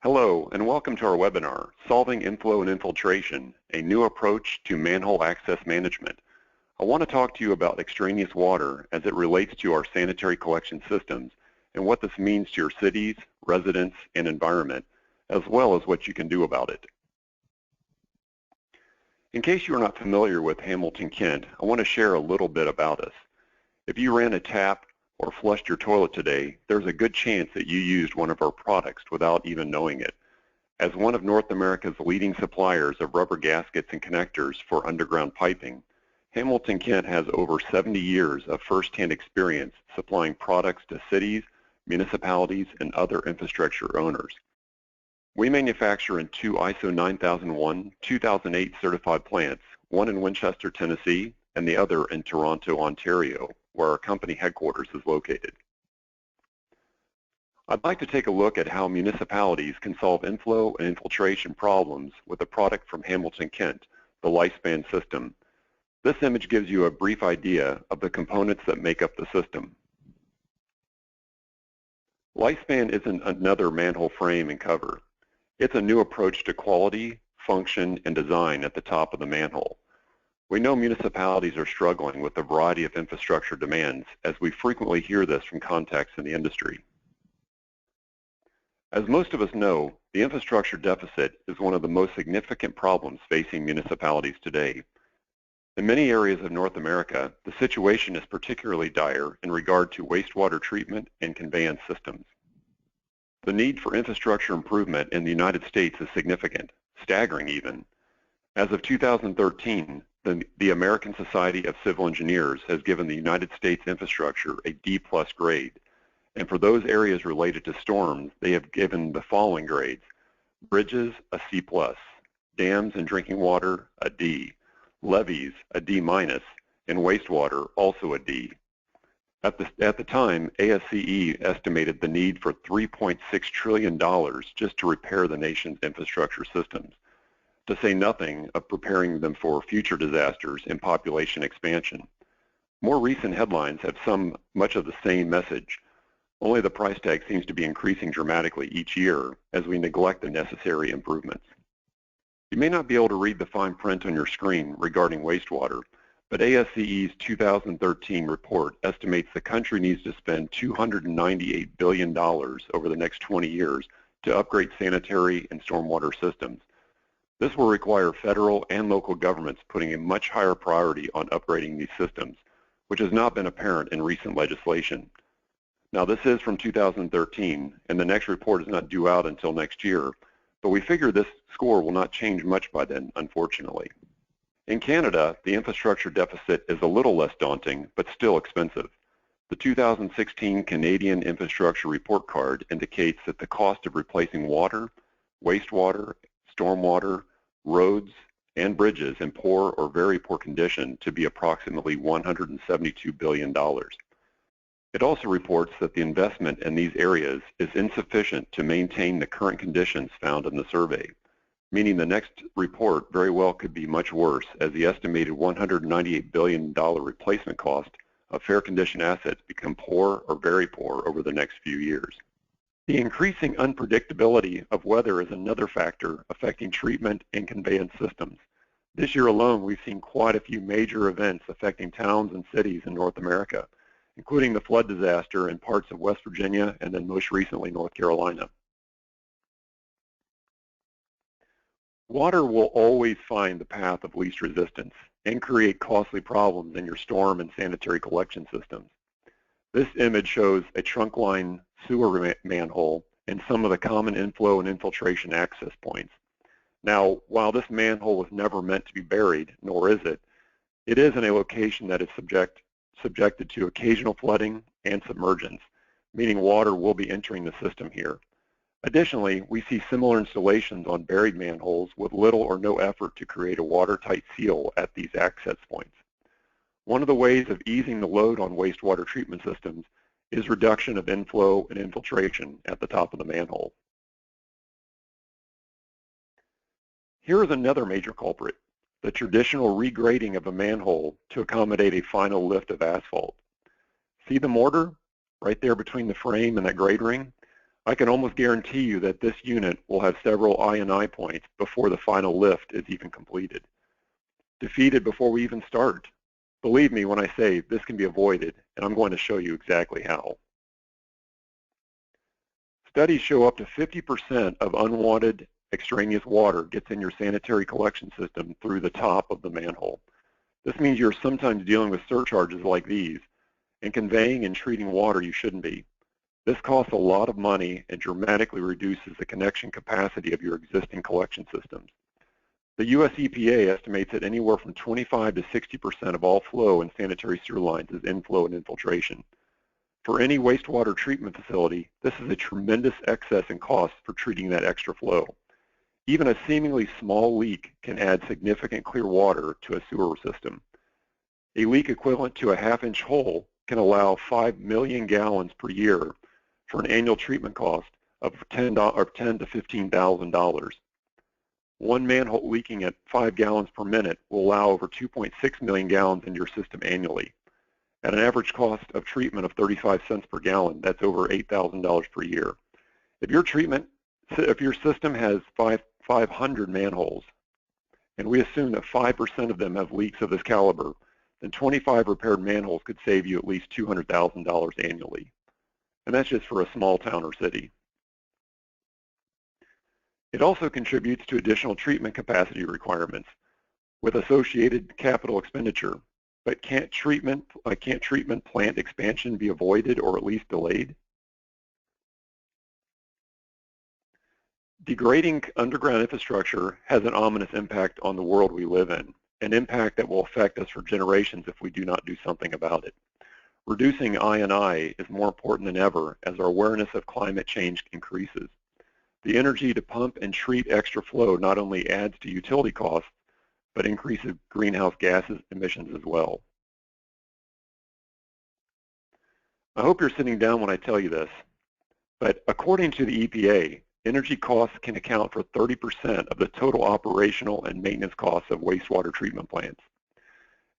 Hello, and welcome to our webinar, Solving Inflow and Infiltration, a new approach to manhole access management. I want to talk to you about extraneous water as it relates to our sanitary collection systems and what this means to your cities, residents, and environment, as well as what you can do about it. In case you are not familiar with Hamilton-Kent, I want to share a little bit about us. If you ran a tap or flushed your toilet today, there's a good chance that you used one of our products without even knowing it. As one of North America's leading suppliers of rubber gaskets and connectors for underground piping, Hamilton-Kent has over 70 years of first-hand experience supplying products to cities, municipalities, and other infrastructure owners. We manufacture in two ISO 9001, 2008 certified plants, one in Winchester, Tennessee, and the other in Toronto, Ontario, where our company headquarters is located. I'd like to take a look at how municipalities can solve inflow and infiltration problems with a product from Hamilton-Kent, the Lifespan system. This image gives you a brief idea of the components that make up the system. Lifespan isn't another manhole frame and cover. It's a new approach to quality, function, and design at the top of the manhole. We know municipalities are struggling with a variety of infrastructure demands, as we frequently hear this from contacts in the industry. As most of us know, the infrastructure deficit is one of the most significant problems facing municipalities today. In many areas of North America, the situation is particularly dire in regard to wastewater treatment and conveyance systems. The need for infrastructure improvement in the United States is significant, staggering even. As of 2013, the American Society of Civil Engineers has given the United States infrastructure a D+ grade, and for those areas related to storms, they have given the following grades: bridges, a C+, dams and drinking water, a D, levees, a D-, and wastewater, also a D. At the time, ASCE estimated the need for $3.6 trillion just to repair the nation's infrastructure systems, to say nothing of preparing them for future disasters and population expansion. More recent headlines have much of the same message, only the price tag seems to be increasing dramatically each year as we neglect the necessary improvements. You may not be able to read the fine print on your screen regarding wastewater, but ASCE's 2013 report estimates the country needs to spend $298 billion over the next 20 years to upgrade sanitary and stormwater systems. This will require federal and local governments putting a much higher priority on upgrading these systems, which has not been apparent in recent legislation. Now, this is from 2013, and the next report is not due out until next year, but we figure this score will not change much by then, unfortunately. In Canada, the infrastructure deficit is a little less daunting, but still expensive. The 2016 Canadian Infrastructure Report Card indicates that the cost of replacing water, wastewater, stormwater, roads, and bridges in poor or very poor condition to be approximately $172 billion. It also reports that the investment in these areas is insufficient to maintain the current conditions found in the survey, meaning the next report very well could be much worse, as the estimated $198 billion replacement cost of fair condition assets become poor or very poor over the next few years. The increasing unpredictability of weather is another factor affecting treatment and conveyance systems. This year alone, we've seen quite a few major events affecting towns and cities in North America, including the flood disaster in parts of West Virginia and then most recently North Carolina. Water will always find the path of least resistance and create costly problems in your storm and sanitary collection systems. This image shows a trunk line sewer manhole and some of the common inflow and infiltration access points. Now, while this manhole was never meant to be buried, nor is it is in a location that is subjected to occasional flooding and submergence, meaning water will be entering the system here. Additionally, we see similar installations on buried manholes with little or no effort to create a watertight seal at these access points. One of the ways of easing the load on wastewater treatment systems is reduction of inflow and infiltration at the top of the manhole. Here is another major culprit, the traditional regrading of a manhole to accommodate a final lift of asphalt. See the mortar right there between the frame and that grade ring? I can almost guarantee you that this unit will have several I&I points before the final lift is even completed. Defeated before we even start. Believe me when I say this can be avoided, and I'm going to show you exactly how. Studies show up to 50% of unwanted extraneous water gets in your sanitary collection system through the top of the manhole. This means you're sometimes dealing with surcharges like these and conveying and treating water you shouldn't be. This costs a lot of money and dramatically reduces the connection capacity of your existing collection systems. The US EPA estimates that anywhere from 25 to 60% of all flow in sanitary sewer lines is inflow and infiltration. For any wastewater treatment facility, this is a tremendous excess in cost for treating that extra flow. Even a seemingly small leak can add significant clear water to a sewer system. A leak equivalent to a half-inch hole can allow 5 million gallons per year for an annual treatment cost of $10 to $15,000. One manhole leaking at 5 gallons per minute will allow over 2.6 million gallons into your system annually. At an average cost of treatment of 35 cents per gallon, that's over $8,000 per year. If your system has 500 manholes, and we assume that 5% of them have leaks of this caliber, then 25 repaired manholes could save you at least $200,000 annually. And that's just for a small town or city. It also contributes to additional treatment capacity requirements with associated capital expenditure. But can't treatment plant expansion be avoided or at least delayed? Degrading underground infrastructure has an ominous impact on the world we live in, an impact that will affect us for generations if we do not do something about it. Reducing I&I is more important than ever as our awareness of climate change increases. The energy to pump and treat extra flow not only adds to utility costs, but increases greenhouse gases emissions as well. I hope you're sitting down when I tell you this, but according to the EPA, energy costs can account for 30% of the total operational and maintenance costs of wastewater treatment plants.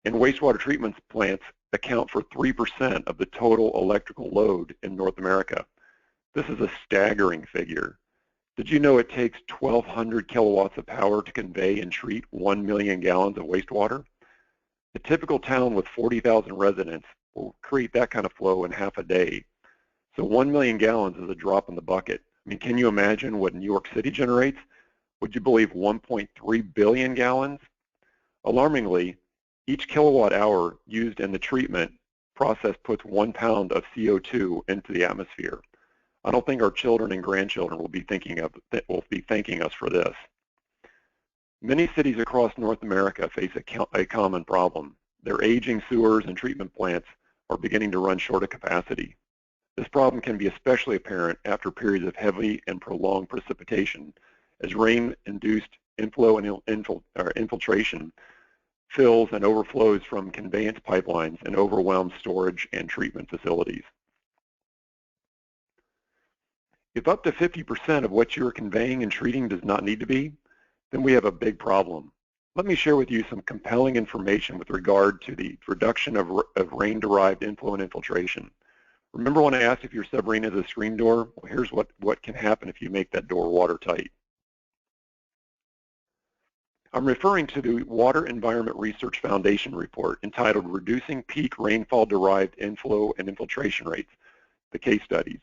And wastewater treatment plants account for 3% of the total electrical load in North America. This is a staggering figure. Did you know it takes 1,200 kilowatts of power to convey and treat 1 million gallons of wastewater? A typical town with 40,000 residents will create that kind of flow in half a day. So 1 million gallons is a drop in the bucket. I mean, can you imagine what New York City generates? Would you believe 1.3 billion gallons? Alarmingly, each kilowatt hour used in the treatment process puts 1 pound of CO2 into the atmosphere. I don't think our children and grandchildren will be thanking us for this. Many cities across North America face a common problem. Their aging sewers and treatment plants are beginning to run short of capacity. This problem can be especially apparent after periods of heavy and prolonged precipitation, as rain-induced inflow and infiltration fills and overflows from conveyance pipelines and overwhelms storage and treatment facilities. If up to 50% of what you're conveying and treating does not need to be, then we have a big problem. Let me share with you some compelling information with regard to the reduction of rain-derived inflow and infiltration. Remember when I asked if your submarine has a screen door? Well, here's what can happen if you make that door watertight. I'm referring to the Water Environment Research Foundation report entitled Reducing Peak Rainfall-Derived Inflow and Infiltration Rates, the case studies.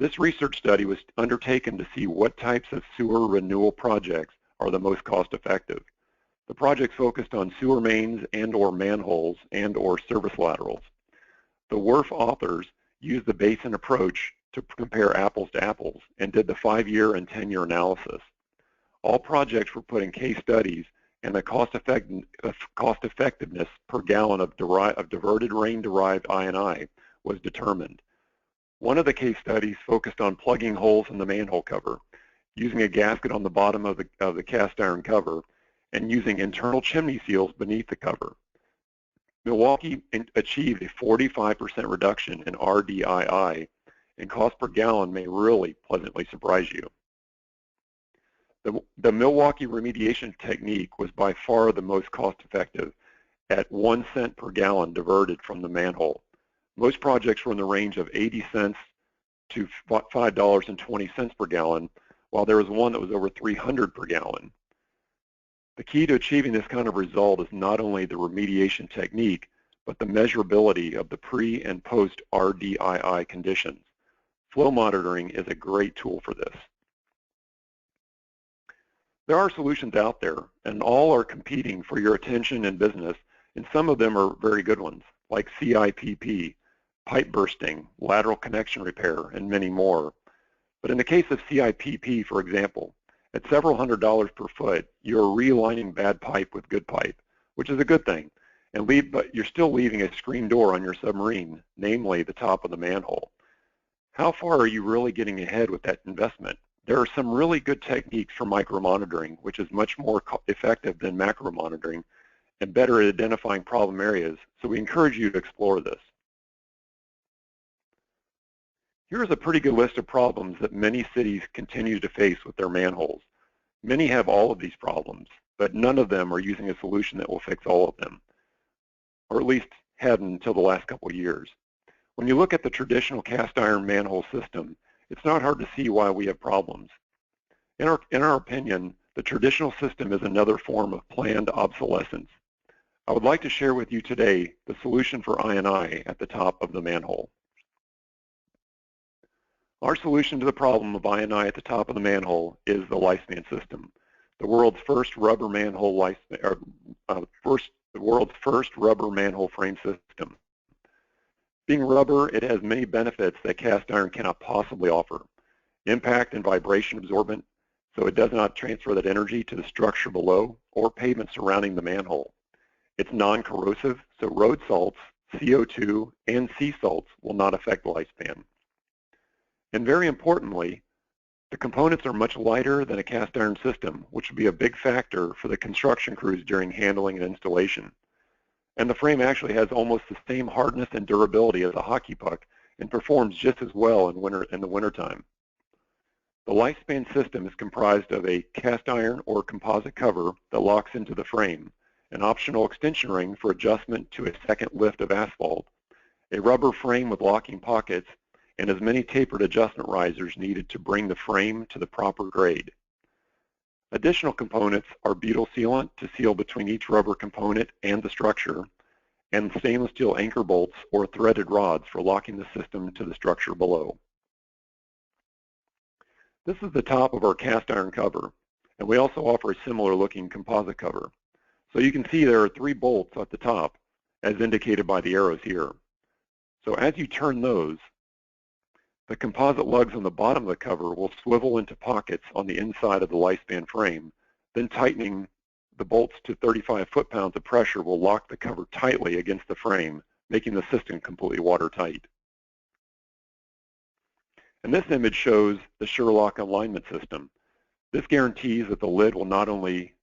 This research study was undertaken to see what types of sewer renewal projects are the most cost-effective. The project focused on sewer mains and/or manholes and/or service laterals. The WRF authors used the basin approach to compare apples to apples and did the 5-year and 10-year analysis. All projects were put in case studies, and the cost-effectiveness per gallon of diverted rain-derived I&I was determined. One of the case studies focused on plugging holes in the manhole cover, using a gasket on the bottom of the cast iron cover, and using internal chimney seals beneath the cover. Milwaukee achieved a 45% reduction in RDII, and cost per gallon may really pleasantly surprise you. The Milwaukee remediation technique was by far the most cost-effective at 1 cent per gallon diverted from the manhole. Most projects were in the range of 80 cents to $5.20 per gallon, while there was one that was over $300 per gallon. The key to achieving this kind of result is not only the remediation technique, but the measurability of the pre and post RDII conditions. Flow monitoring is a great tool for this. There are solutions out there, and all are competing for your attention and business, and some of them are very good ones, like CIPP, pipe bursting, lateral connection repair, and many more. But in the case of CIPP, for example, at several $100s per foot, you're realigning bad pipe with good pipe, which is a good thing, but you're still leaving a screen door on your submarine, namely the top of the manhole. How far are you really getting ahead with that investment? There are some really good techniques for micro-monitoring, which is much more effective than macro-monitoring and better at identifying problem areas, so we encourage you to explore this. Here's a pretty good list of problems that many cities continue to face with their manholes. Many have all of these problems, but none of them are using a solution that will fix all of them, or at least hadn't until the last couple of years. When you look at the traditional cast iron manhole system, it's not hard to see why we have problems. In our opinion, the traditional system is another form of planned obsolescence. I would like to share with you today the solution for I&I at the top of the manhole. Our solution to the problem of I&I at the top of the manhole is the lifespan system, the world's first rubber manhole rubber manhole frame system. Being rubber, it has many benefits that cast iron cannot possibly offer. Impact and vibration absorbent, so it does not transfer that energy to the structure below or pavement surrounding the manhole. It's non-corrosive, so road salts, CO2, and sea salts will not affect the lifespan. And very importantly, the components are much lighter than a cast iron system, which would be a big factor for the construction crews during handling and installation. And the frame actually has almost the same hardness and durability as a hockey puck and performs just as well in the wintertime. The lifespan system is comprised of a cast iron or composite cover that locks into the frame, an optional extension ring for adjustment to a second lift of asphalt, a rubber frame with locking pockets, and as many tapered adjustment risers needed to bring the frame to the proper grade. Additional components are butyl sealant to seal between each rubber component and the structure, and stainless steel anchor bolts or threaded rods for locking the system to the structure below. This is the top of our cast iron cover, and we also offer a similar looking composite cover. So you can see there are 3 bolts at the top, as indicated by the arrows here. So as you turn those, the composite lugs on the bottom of the cover will swivel into pockets on the inside of the lifespan frame, then tightening the bolts to 35 foot-pounds of pressure will lock the cover tightly against the frame, making the system completely watertight. And this image shows the Shure-Lok Alignment system. This guarantees that the lid will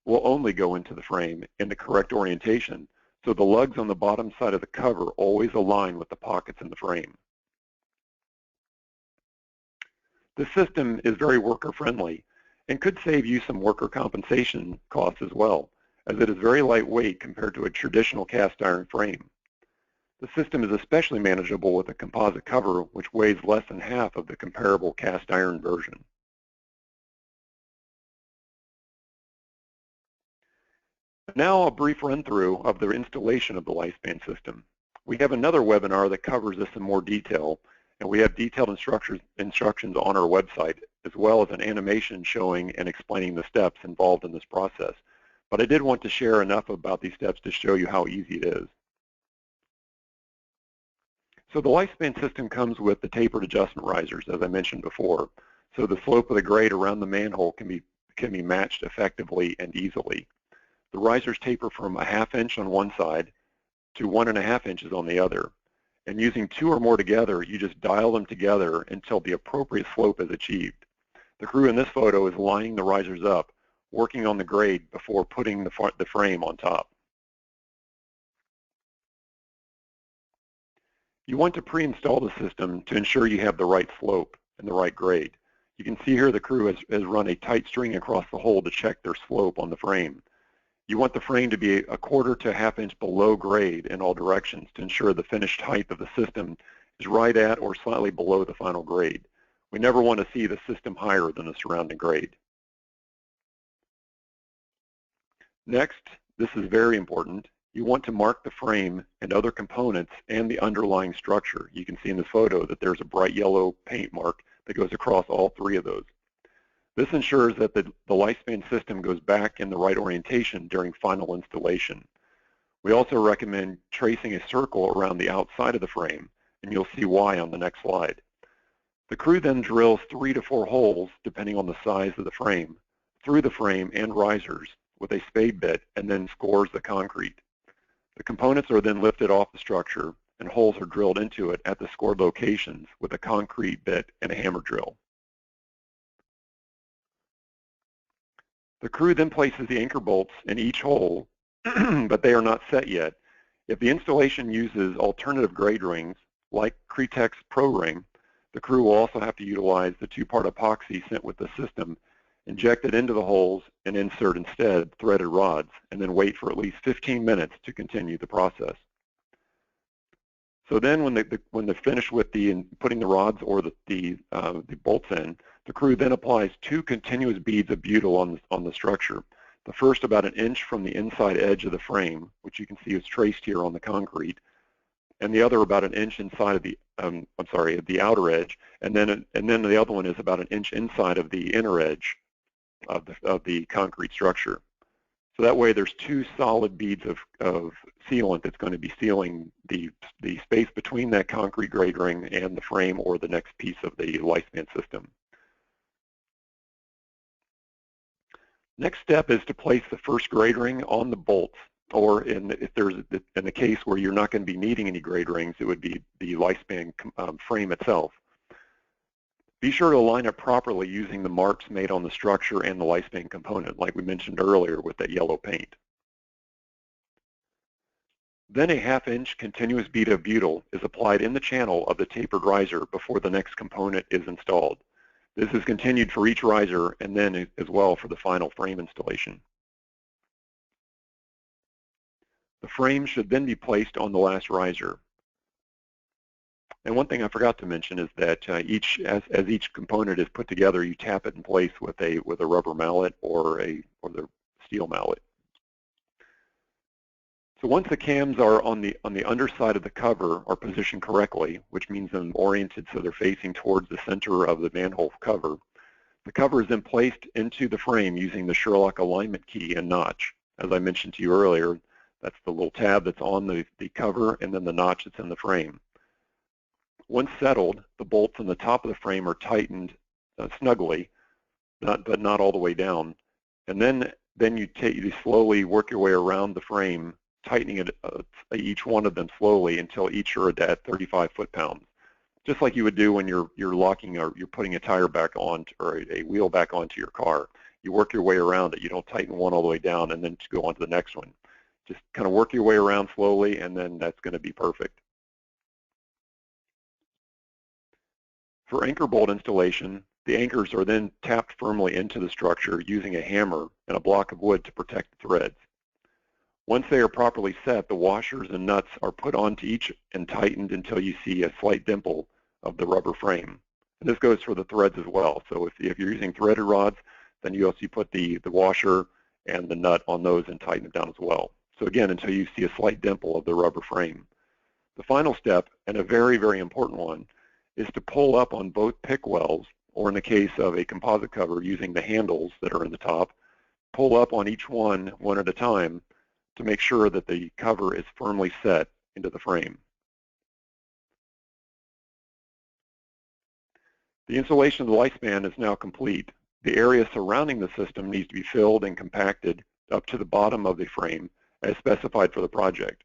only go into the frame in the correct orientation, so the lugs on the bottom side of the cover always align with the pockets in the frame. The system is very worker-friendly and could save you some worker compensation costs as well, as it is very lightweight compared to a traditional cast iron frame. The system is especially manageable with a composite cover, which weighs less than half of the comparable cast iron version. Now a brief run-through of the installation of the lifespan system. We have another webinar that covers this in more detail, and we have detailed instructions on our website, as well as an animation showing and explaining the steps involved in this process. But I did want to share enough about these steps to show you how easy it is. So the lifespan system comes with the tapered adjustment risers, as I mentioned before. So the slope of the grade around the manhole can be matched effectively and easily. The risers taper from 1/2 inch on one side to 1.5 inches on the other. And using 2 or more together, you just dial them together until the appropriate slope is achieved. The crew in this photo is lining the risers up, working on the grade before putting the frame on top. You want to pre-install the system to ensure you have the right slope and the right grade. You can see here the crew has run a tight string across the hole to check their slope on the frame. You want the frame to be 1/4 to 1/2 inch below grade in all directions to ensure the finished height of the system is right at or slightly below the final grade. We never want to see the system higher than the surrounding grade. Next, this is very important, you want to mark the frame and other components and the underlying structure. You can see in this photo that there's a bright yellow paint mark that goes across all three of those. This ensures that the lifespan system goes back in the right orientation during final installation. We also recommend tracing a circle around the outside of the frame, and you'll see why on the next slide. The crew then drills 3 to 4 holes, depending on the size of the frame, through the frame and risers with a spade bit, and then scores the concrete. The components are then lifted off the structure, and holes are drilled into it at the scored locations with a concrete bit and a hammer drill. The crew then places the anchor bolts in each hole, but they are not set yet. If the installation uses alternative grade rings, like Cretec's Pro Ring, the crew will also have to utilize the 2-part epoxy sent with the system, inject it into the holes, and insert instead threaded rods, and then wait for at least 15 minutes to continue the process. So then when they're finished with putting the rods or the bolts in, the crew then applies 2 continuous beads of butyl on the structure. The first about 1 inch from the inside edge of the frame, which you can see is traced here on the concrete, and the other about 1 inch inside of the outer edge, and then the other one is about 1 inch inside of the inner edge of the concrete structure. So that way there's 2 solid beads of sealant that's going to be sealing the space between that concrete grade ring and the frame or the next piece of the lifespan system. Next step is to place the first grade ring on the bolts, or in the case where you're not going to be needing any grade rings, it would be the lifespan frame itself. Be sure to align it properly using the marks made on the structure and the lifespan component, like we mentioned earlier with that yellow paint. Then a 1/2 inch continuous bead of butyl is applied in the channel of the tapered riser before the next component is installed. This is continued for each riser and then as well for the final frame installation. The frame should then be placed on the last riser. And one thing I forgot to mention is that as each component is put together, you tap it in place with a rubber mallet or the steel mallet. So once the cams are on the underside of the cover are positioned correctly, which means them oriented so they're facing towards the center of the manhole cover, the cover is then placed into the frame using the Shure-Lok Alignment key and notch. As I mentioned to you earlier, that's the little tab that's on the cover and then the notch that's in the frame. Once settled, the bolts on the top of the frame are tightened snugly, but not all the way down. And then you slowly work your way around the frame, tightening it, each one of them slowly until each are at 35 foot-pounds. Just like you would do when you're locking or you're putting a tire back on or a wheel back onto your car. You work your way around it. You don't tighten one all the way down and then go on to the next one. Just kind of work your way around slowly, and then that's going to be perfect. For anchor bolt installation, the anchors are then tapped firmly into the structure using a hammer and a block of wood to protect the threads. Once they are properly set, the washers and nuts are put onto each and tightened until you see a slight dimple of the rubber frame. And this goes for the threads as well. So if you're using threaded rods, then you also put the washer and the nut on those and tighten it down as well. So again, until you see a slight dimple of the rubber frame. The final step, and a very, very important one, is to pull up on both pick wells, or in the case of a composite cover using the handles that are in the top, pull up on each one at a time to make sure that the cover is firmly set into the frame. The installation of the lifespan is now complete. The area surrounding the system needs to be filled and compacted up to the bottom of the frame as specified for the project.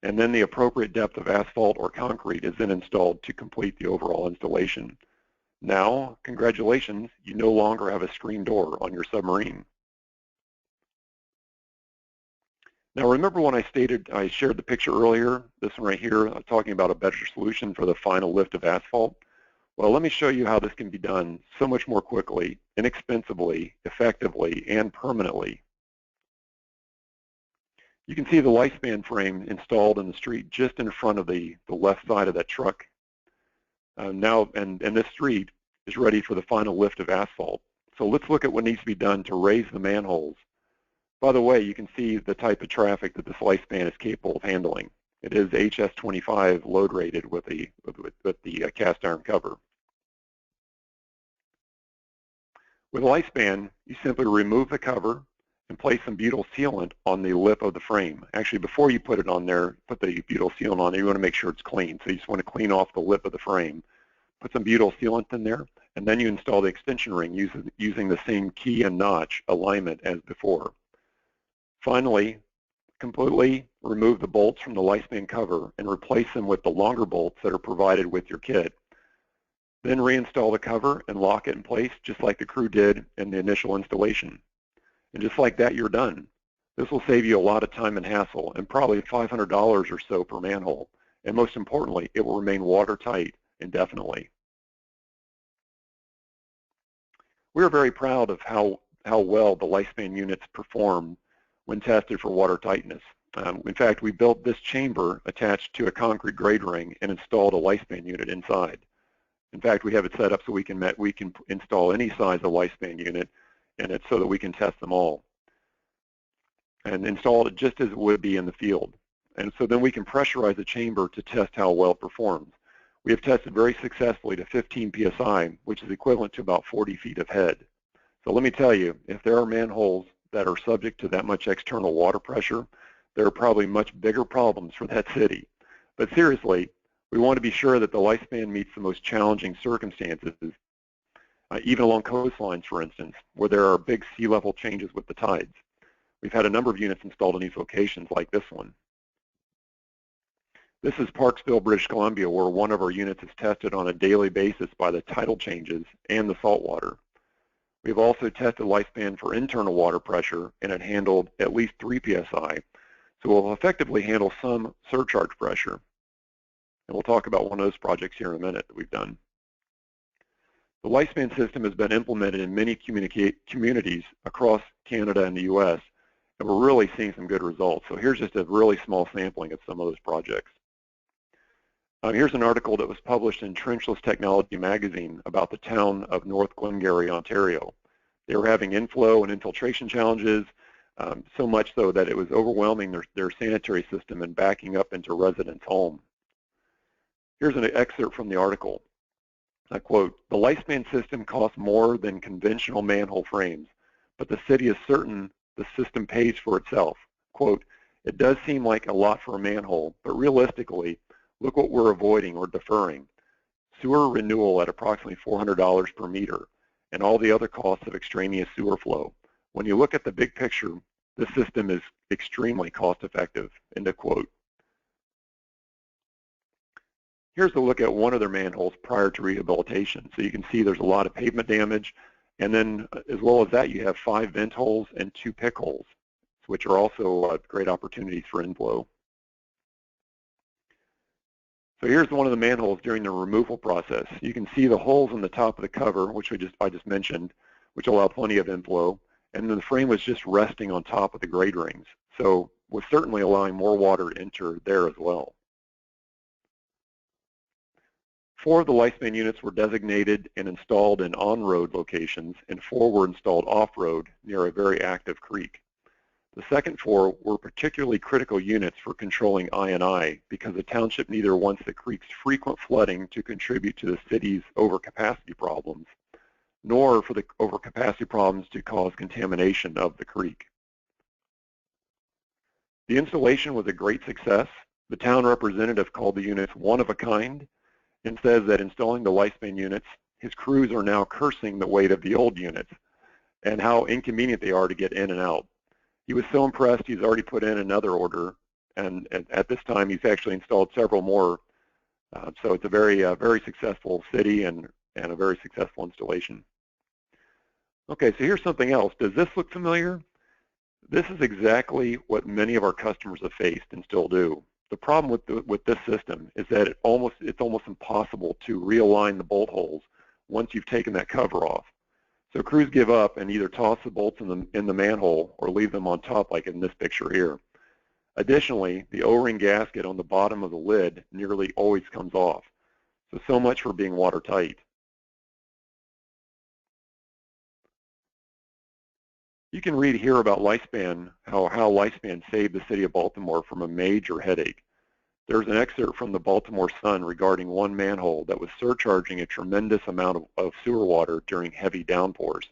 And then the appropriate depth of asphalt or concrete is then installed to complete the overall installation. Now, congratulations, you no longer have a screen door on your submarine. Now remember when I shared the picture earlier, this one right here, talking about a better solution for the final lift of asphalt? Well, let me show you how this can be done so much more quickly, inexpensively, effectively, and permanently. You can see the lifespan frame installed in the street just in front of the left side of that truck. And this street is ready for the final lift of asphalt. So let's look at what needs to be done to raise the manholes. By the way, you can see the type of traffic that this lifespan is capable of handling. It is HS25 load rated with the cast iron cover. With a lifespan, you simply remove the cover and place some butyl sealant on the lip of the frame. Actually, before you put it on there, put the butyl sealant on there, you want to make sure it's clean. So you just want to clean off the lip of the frame. Put some butyl sealant in there, and then you install the extension ring using the same key and notch alignment as before. Finally, completely remove the bolts from the lifespan cover and replace them with the longer bolts that are provided with your kit. Then reinstall the cover and lock it in place just like the crew did in the initial installation. And just like that, you're done. This will save you a lot of time and hassle, and probably $500 or so per manhole. And most importantly, it will remain watertight indefinitely. We are very proud of how well the lifespan units perform when tested for watertightness. In fact, we built this chamber attached to a concrete grade ring and installed a lifespan unit inside. In fact, we have it set up so we can install any size of lifespan unit in it so that we can test them all. And install it just as it would be in the field. And so then we can pressurize the chamber to test how well it performs. We have tested very successfully to 15 psi, which is equivalent to about 40 feet of head. So let me tell you, if there are manholes that are subject to that much external water pressure, there are probably much bigger problems for that city. But seriously, we want to be sure that the lifespan meets the most challenging circumstances, even along coastlines, for instance, where there are big sea level changes with the tides. We've had a number of units installed in these locations like this one. This is Parksville, British Columbia, where one of our units is tested on a daily basis by the tidal changes and the salt water. We've also tested lifespan for internal water pressure, and it handled at least 3 psi, so we'll effectively handle some surcharge pressure. And we'll talk about one of those projects here in a minute that we've done. The lifespan system has been implemented in many communities across Canada and the US, and we're really seeing some good results. So here's just a really small sampling of some of those projects. Here's an article that was published in Trenchless TECHNOLOGY magazine about the town of North Glengarry, Ontario. They were having inflow and infiltration challenges, so much so that it was overwhelming their sanitary system and backing up into residents' home. Here's an excerpt from the article. I quote, "The lifespan system costs more than conventional manhole frames, but the city is certain the system pays for itself. Quote, it does seem like a lot for a manhole, but realistically, look what we're avoiding or deferring. Sewer renewal at approximately $400 per meter, and all the other costs of extraneous sewer flow. When you look at the big picture, this system is extremely cost effective," end of quote. Here's a look at one of their manholes prior to rehabilitation. So you can see there's a lot of pavement damage, and then as well as that, you have 5 vent holes and 2 pick holes, which are also great opportunities for inflow. So here's one of the manholes during the removal process. You can see the holes in the top of the cover, which I just mentioned, which allow plenty of inflow, and then the frame was just resting on top of the grade rings. So was certainly allowing more water to enter there as well. 4 of the lifespan units were designated and installed in on-road locations, and 4 were installed off-road near a very active creek. The second 4 were particularly critical units for controlling I&I because the township neither wants the creek's frequent flooding to contribute to the city's overcapacity problems, nor for the overcapacity problems to cause contamination of the creek. The installation was a great success. The town representative called the units one of a kind and says that installing the lifespan units, his crews are now cursing the weight of the old units and how inconvenient they are to get in and out. He was so impressed he's already put in another order, and at this time he's actually installed several more. So it's a very successful city and a very successful installation. Okay, so here's something else. Does this look familiar? This is exactly what many of our customers have faced and still do. The problem with this system is that it's almost impossible to realign the bolt holes once you've taken that cover off. So crews give up and either toss the bolts in the manhole or leave them on top like in this picture here. Additionally, the O-ring gasket on the bottom of the lid nearly always comes off. So much for being watertight. You can read here about Lifespan, how Lifespan saved the city of Baltimore from a major headache. There's an excerpt from the Baltimore Sun regarding one manhole that was surcharging a tremendous amount of sewer water during heavy downpours.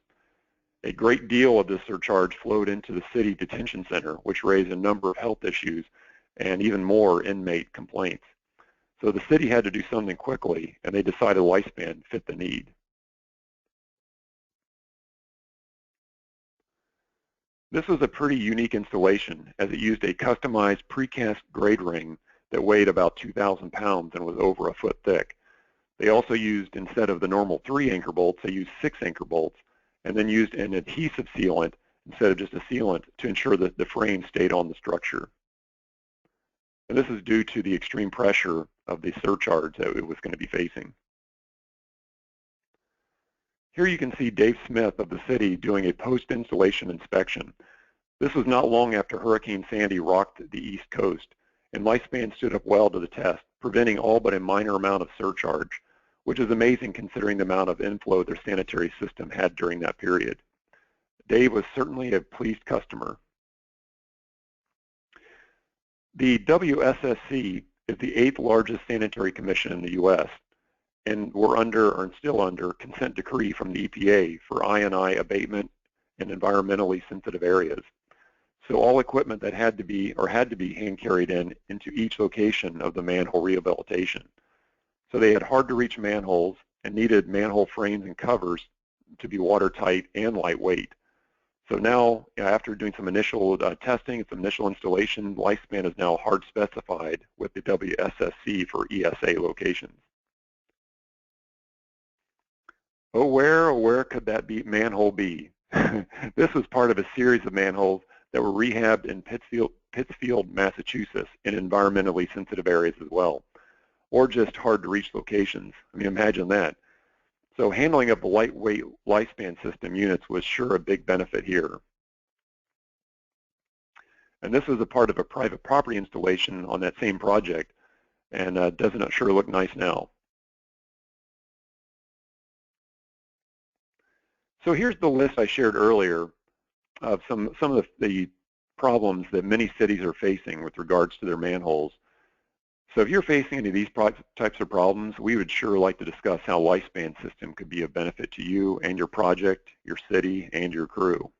A great deal of this surcharge flowed into the city detention center, which raised a number of health issues and even more inmate complaints. So the city had to do something quickly, and they decided Lifespan fit the need. This was a pretty unique installation, as it used a customized precast grade ring that weighed about 2,000 pounds and was over a foot thick. They also used, instead of the normal 3 anchor bolts, they used 6 anchor bolts, and then used an adhesive sealant instead of just a sealant to ensure that the frame stayed on the structure. And this is due to the extreme pressure of the surcharge that it was going to be facing. Here you can see Dave Smith of the city doing a post-installation inspection. This was not long after Hurricane Sandy rocked the East Coast, and Lifespan stood up well to the test, preventing all but a minor amount of surcharge, which is amazing considering the amount of inflow their sanitary system had during that period. Dave was certainly a pleased customer. The WSSC is the 8th largest sanitary commission in the U.S., and we're under, or still under, consent decree from the EPA for I&I abatement in environmentally sensitive areas. So all equipment that had to be hand carried into each location of the manhole rehabilitation. So they had hard to reach manholes and needed manhole frames and covers to be watertight and lightweight. So now, after doing some initial testing and some initial installation, Lifespan is now hard specified with the WSSC for ESA locations. Oh, where could that manhole be? This was part of a series of manholes that were rehabbed in Pittsfield, Massachusetts, in environmentally sensitive areas as well, or just hard to reach locations. I mean, imagine that. So handling of the lightweight Lifespan system units was sure a big benefit here. And this was a part of a private property installation on that same project, and doesn't it sure look nice now? So here's the list I shared earlier of some of the problems that many cities are facing with regards to their manholes. So if you're facing any of these types of problems, we would sure like to discuss how Lifespan system could be of benefit to you and your project, your city, and your crew.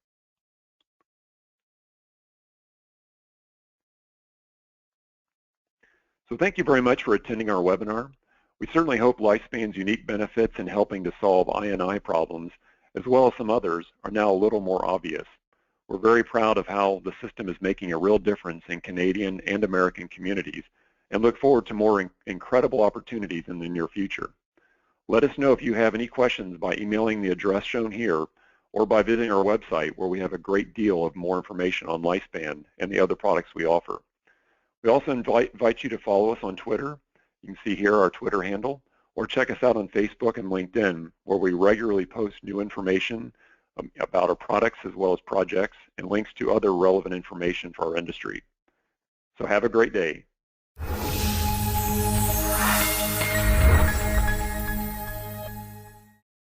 So thank you very much for attending our webinar. We certainly hope Lifespan's unique benefits in helping to solve I&I problems, as well as some others, are now a little more obvious. We're very proud of how the system is making a real difference in Canadian and American communities, and look forward to more incredible opportunities in the near future. Let us know if you have any questions by emailing the address shown here, or by visiting our website, where we have a great deal of more information on Lifespan and the other products we offer. We also invite you to follow us on Twitter. You can see here our Twitter handle, or check us out on Facebook and LinkedIn, where we regularly post new information about our products as well as projects, and links to other relevant information for our industry. So have a great day.